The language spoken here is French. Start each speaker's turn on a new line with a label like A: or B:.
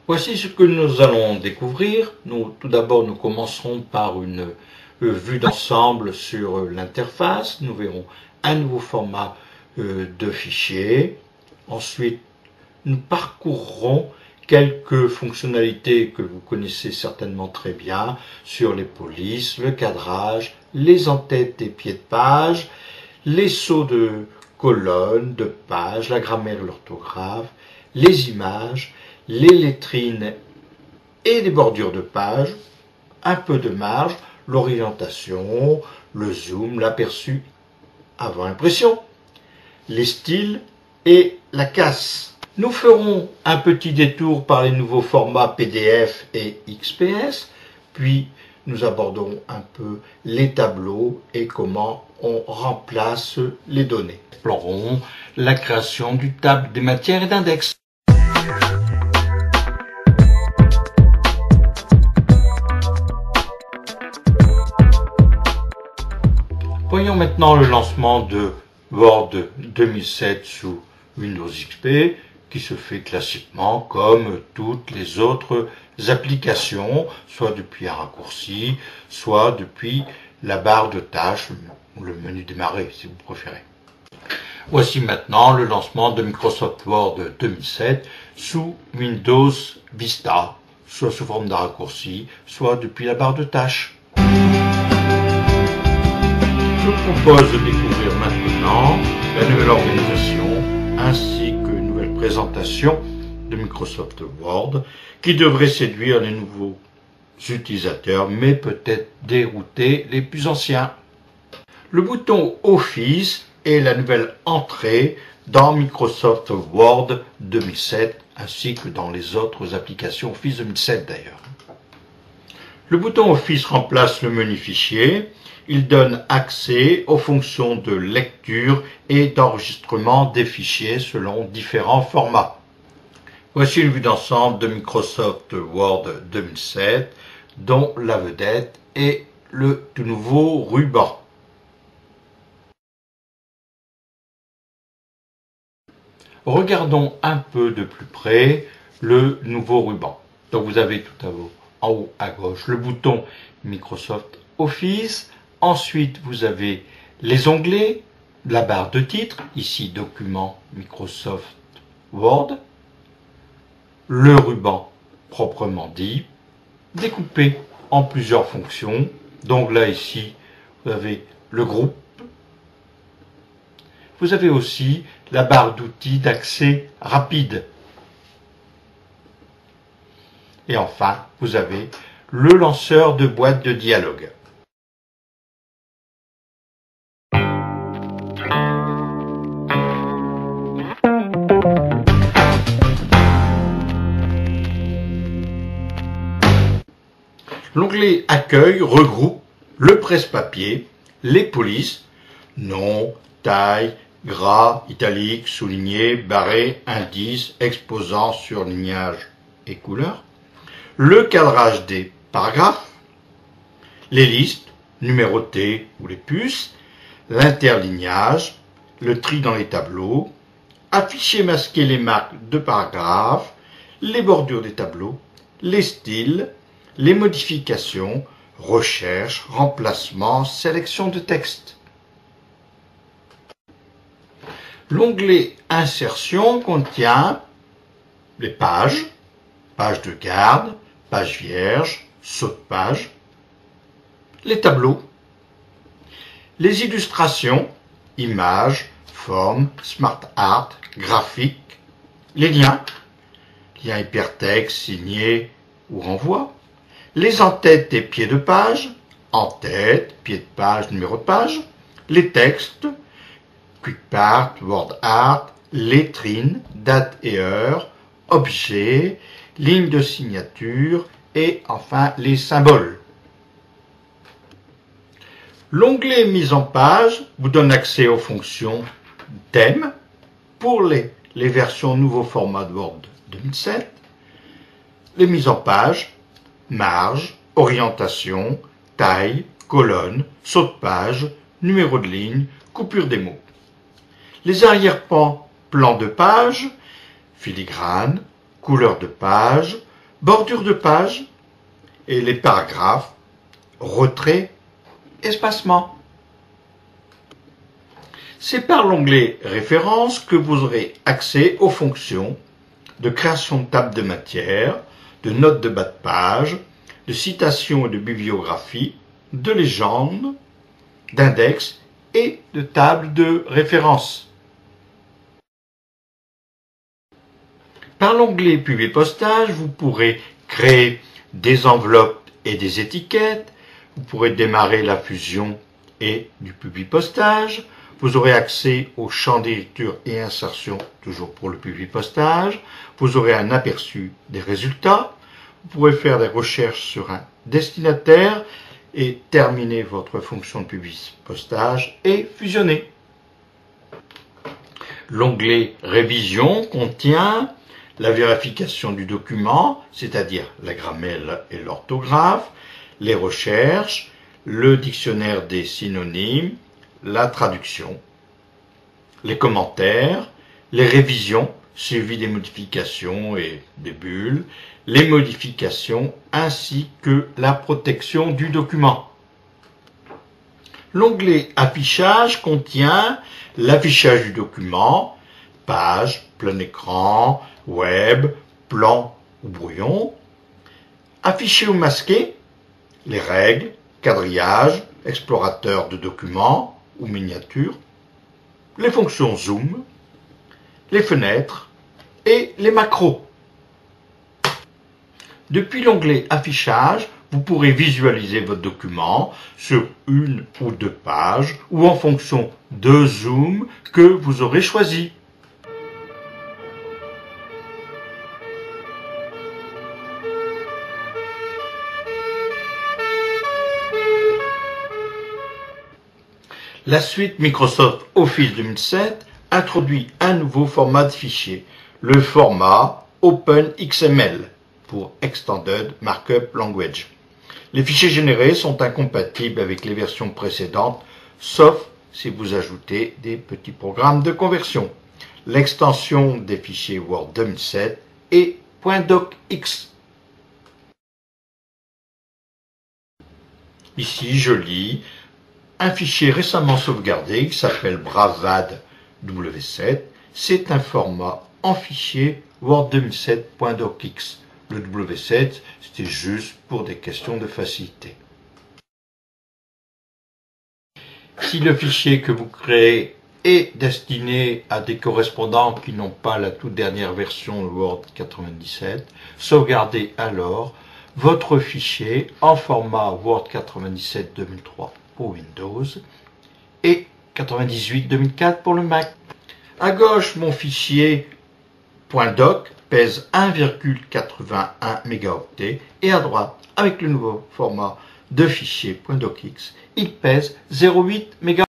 A: Voici ce que nous allons découvrir. Tout d'abord, nous commencerons par une vue d'ensemble sur l'interface. Nous verrons un nouveau format de fichier. Ensuite, nous parcourrons quelques fonctionnalités que vous connaissez certainement très bien sur les polices, le cadrage, les en-têtes et pieds de page, les sauts de colonnes, de pages, la grammaire et l'orthographe, les images, les lettrines et les bordures de pages, un peu de marge, l'orientation, le zoom, l'aperçu avant impression, les styles et la casse. Nous ferons un petit détour par les nouveaux formats PDF et XPS, puis nous aborderons un peu les tableaux et comment on remplace les données. Nous explorerons la création du table des matières et d'index. Voyons maintenant le lancement de Word 2007 sous Windows XP, qui se fait classiquement comme toutes les autres applications, soit depuis un raccourci, soit depuis la barre de tâches, ou le menu démarrer si vous préférez. Voici maintenant le lancement de Microsoft Word 2007 sous Windows Vista, soit sous forme d'un raccourci, soit depuis la barre de tâches. Je vous propose de découvrir maintenant la nouvelle organisation ainsi que une nouvelle présentation de Microsoft Word qui devrait séduire les nouveaux utilisateurs mais peut-être dérouter les plus anciens. Le bouton Office est la nouvelle entrée dans Microsoft Word 2007 ainsi que dans les autres applications Office 2007 d'ailleurs. Le bouton Office remplace le menu Fichier. Il donne accès aux fonctions de lecture et d'enregistrement des fichiers selon différents formats. Voici une vue d'ensemble de Microsoft Word 2007 dont la vedette est le tout nouveau ruban. Regardons un peu de plus près le nouveau ruban. Donc vous avez tout en haut à gauche le bouton Microsoft Office. Ensuite, vous avez les onglets, la barre de titre, ici document Microsoft Word, le ruban proprement dit, découpé en plusieurs fonctions. Donc là, ici, vous avez le groupe. Vous avez aussi la barre d'outils d'accès rapide. Et enfin, vous avez le lanceur de boîte de dialogue. L'onglet Accueil regroupe le presse-papier, les polices, nom, taille, gras, italique, souligné, barré, indice, exposant, surlignage et couleur, le cadrage des paragraphes, les listes, numérotées ou les puces, l'interlignage, le tri dans les tableaux, afficher, masquer les marques de paragraphes, les bordures des tableaux, les styles, les modifications, recherche, remplacement, sélection de texte. L'onglet Insertion contient les pages, pages de garde, pages vierges, saut de page, les tableaux, les illustrations, images, formes, smart art, graphiques, les liens hypertexte, signés ou renvoi, les en-têtes et pieds de page, en-tête, pied de page, numéro de page, les textes, QuickPart, WordArt, lettrines, date et heure, objets, lignes de signature et enfin les symboles. L'onglet Mise en page vous donne accès aux fonctions thème pour les versions nouveau format de Word 2007, les mises en page, marge, orientation, taille, colonne, saut de page, numéro de ligne, coupure des mots. Les arrière-plans, plans de page, filigrane, couleur de page, bordure de page et les paragraphes, retrait, espacement. C'est par l'onglet Références que vous aurez accès aux fonctions de création de table de matière, de notes de bas de page, de citations et de bibliographie, de légendes, d'index et de tables de référence. Par l'onglet Publipostage, vous pourrez créer des enveloppes et des étiquettes, vous pourrez démarrer la fusion et du Publipostage, vous aurez accès au champ d'écriture et insertion, toujours pour le Publipostage, vous aurez un aperçu des résultats, vous pourrez faire des recherches sur un destinataire et terminer votre fonction de Publipostage et fusionner. L'onglet Révision contient la vérification du document, c'est-à-dire la grammaire et l'orthographe, les recherches, le dictionnaire des synonymes, la traduction, les commentaires, les révisions, suivi des modifications et des bulles, les modifications ainsi que la protection du document. L'onglet Affichage contient l'affichage du document, page, plein écran, web, plan ou brouillon, afficher ou masquer, les règles, quadrillage, explorateur de documents ou miniatures, les fonctions zoom, les fenêtres et les macros. Depuis l'onglet Affichage, vous pourrez visualiser votre document sur une ou deux pages ou en fonction de zoom que vous aurez choisi. La suite Microsoft Office 2007 introduit un nouveau format de fichier, le format OpenXML pour Extended Markup Language. Les fichiers générés sont incompatibles avec les versions précédentes, sauf si vous ajoutez des petits programmes de conversion. L'extension des fichiers Word 2007 est .docx. Ici, je lis un fichier récemment sauvegardé qui s'appelle Bravade W7. C'est un format en fichier Word 2007.docx. Le W7, c'était juste pour des questions de facilité. Si le fichier que vous créez est destiné à des correspondants qui n'ont pas la toute dernière version Word 97, sauvegardez alors votre fichier en format Word 97 2003 pour Windows et 98 2004 pour le Mac. À gauche, mon fichier .doc pèse 1,81 mégaoctets et à droite, avec le nouveau format de fichier .docx, il pèse 0,8 mégaoctets.